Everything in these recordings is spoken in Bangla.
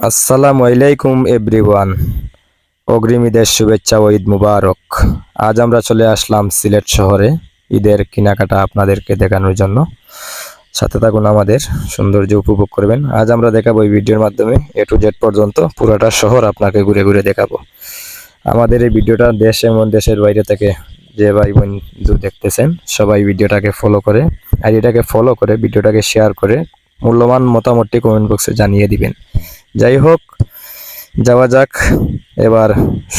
আসসালামু আলাইকুম এভরিওয়ান। অগ্রিম ঈদের শুভেচ্ছা ও ঈদ মুবারক। আজ আমরা চলে আসলাম সিলেট শহরে ঈদের কেনাকাটা আপনাদেরকে দেখানোর জন্য। সাথে থাকুন, আমাদের সৌন্দর্য উপভোগ করবেন। আজ আমরা দেখাবো এই ভিডিওর মাধ্যমে A to Z পর্যন্ত পুরোটা শহর আপনাকে ঘুরে ঘুরে দেখাবো। আমাদের এই ভিডিওটা দেশ এবং দেশের বাইরে থেকে যে ভাই বন্ধু দেখতেছেন সবাই ভিডিওটাকে ফলো করে, আইডিটাকে ফলো করে, ভিডিওটাকে শেয়ার করে মূল্যবান মতামতটি কমেন্ট বক্সে জানিয়ে দিবেন। যাই হোক, যাওয়া যাক এবার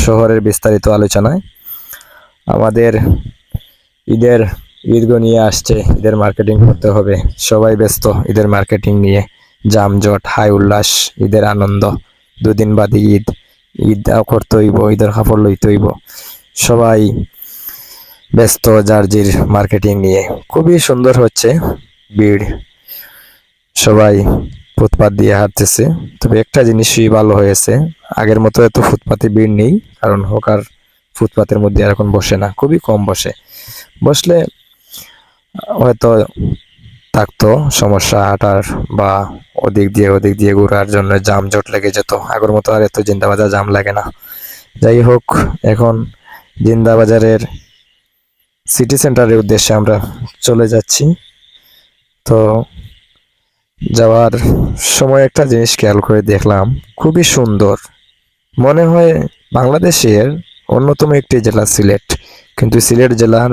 শহরের বিস্তারিত আলোচনায়। আমাদের ঈদ নিয়ে আসছে, ঈদের মার্কেটিং করতে হবে, সবাই ব্যস্ত ঈদের মার্কেটিং নিয়ে। যানজট, হাই উল্লাস, ঈদের আনন্দ, দুদিন বাদে ঈদ, ঈদ করতে হইব, ঈদের কাপড় লইতে হইব, সবাই ব্যস্ত যার জির মার্কেটিং নিয়ে। খুবই সুন্দর হচ্ছে ভিড়, সবাই ফুটপাত দিয়ে হাঁটতেছে। তবে একটা জিনিসই ভালো হয়েছে, আগের মতো এত ফুটপাতে ভিড় নেই, কারণ হকার ফুটপাতের মধ্যে এখন বসে না, খুবই কম বসে। বসলে হয়তো থাকতো সমস্যা হাঁটার বা ওদিক দিয়ে ঘোরার জন্য জামজট লেগে যেত। আগের মতো আর এত জিন্দাবাজার জাম লাগে না। যাই হোক, এখন জিন্দাবাজারের সিটি সেন্টারের উদ্দেশ্যে আমরা চলে যাচ্ছি। তো যাওয়ার সময় একটা জিনিস খেয়াল করে দেখলাম, খুবই সুন্দর। মনে হয় বাংলাদেশের অন্যতম একটি জেলা সিলেট, কিন্তু সিলেট জেলার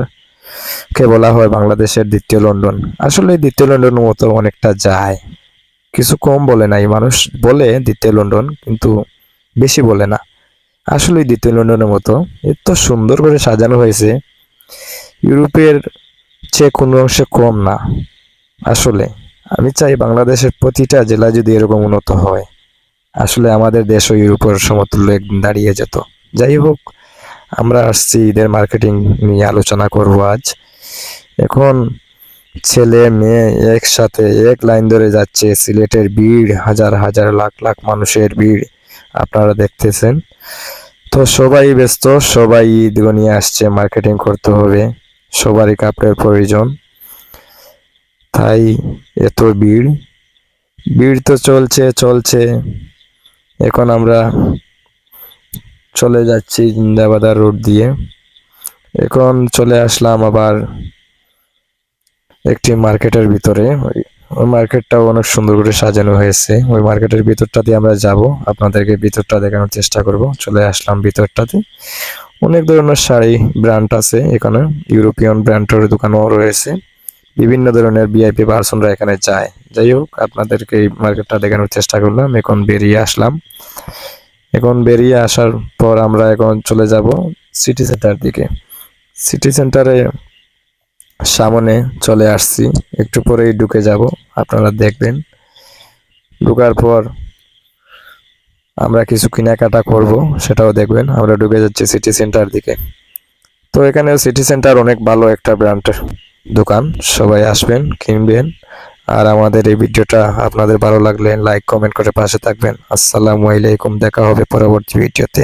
কে বলা হয় বাংলাদেশের দ্বিতীয় লন্ডন। আসলে দ্বিতীয় লন্ডনের মতো অনেকটা যায়, কিছু কম বলে নাই। মানুষ বলে দ্বিতীয় লন্ডন, কিন্তু বেশি বলে না। আসলে দ্বিতীয় লন্ডনের মতো এত সুন্দর করে সাজানো হয়েছে, ইউরোপের চেয়ে কোনো অংশে কম না। আসলে আমি চাই বাংলাদেশের প্রতিটা জেলা যদি এরকম উন্নত হয়, আসলে আমাদের দেশও ইউরোপের সমতুল্য একদিন দাঁড়িয়ে যেত। যাই হোক, আমরা আসছি ঈদের মার্কেটিং নিয়ে আলোচনা করব আজ। এখন ছেলে মেয়ে একসাথে এক লাইন ধরে যাচ্ছে, সিলেটের ভিড়, হাজার হাজার লাখ লাখ মানুষের ভিড় আপনারা দেখতেছেন। তো সবাই ব্যস্ত, সবাই ঈদ নিয়ে আসছে, মার্কেটিং করতে হবে, সবারই কাপড়ের প্রয়োজন, তাই এত ভিড়। ভিড় তো চলছে। এখন আমরা চলে যাচ্ছি জিন্দাবাজার রোড দিয়ে। এখন চলে আসলাম আবার একটি মার্কেটের ভিতরে। ওই মার্কেটটাও অনেক সুন্দর করে সাজানো হয়েছে। ওই মার্কেটের ভিতরটা দিয়ে আমরা যাব, আপনাদেরকে ভিতরটা দেখানোর চেষ্টা করব। চলে আসলাম ভিতরটাতে। অনেক ধরনের শাড়ি ব্র্যান্ড আছে এখানে, ইউরোপিয়ান ব্র্যান্ডের দোকানও রয়েছে। বিভিন্ন ধরনের ভিআইপি পার্সনরা এখানে যায়। যাই হোক, আপনাদেরকে এই মার্কেটটা দেখানোর চেষ্টা করলাম। এখন বেরিয়ে আসলাম। এখন বেরিয়ে আসার পর আমরা এখন চলে যাব সিটি সেন্টার দিকে। সিটি সেন্টারে সামনে চলে আসছি, একটু পরেই ঢুকে যাব, আপনারা দেখবেন। ঢুকার পর আমরা কিছু কেনাকাটা করব, সেটাও দেখবেন। আমরা ঢুকে যাচ্ছি সিটি সেন্টার দিকে। তো এখানে সিটি সেন্টার অনেক ভালো একটা ব্র্যান্ডের দোকান, সবাই আসবেন, কিনবেন। আর আমাদের এই ভিডিওটা আপনাদের ভালো লাগলে লাইক কমেন্ট করে পাশে থাকবেন। আসসালামু আলাইকুম, দেখা হবে পরবর্তী ভিডিওতে।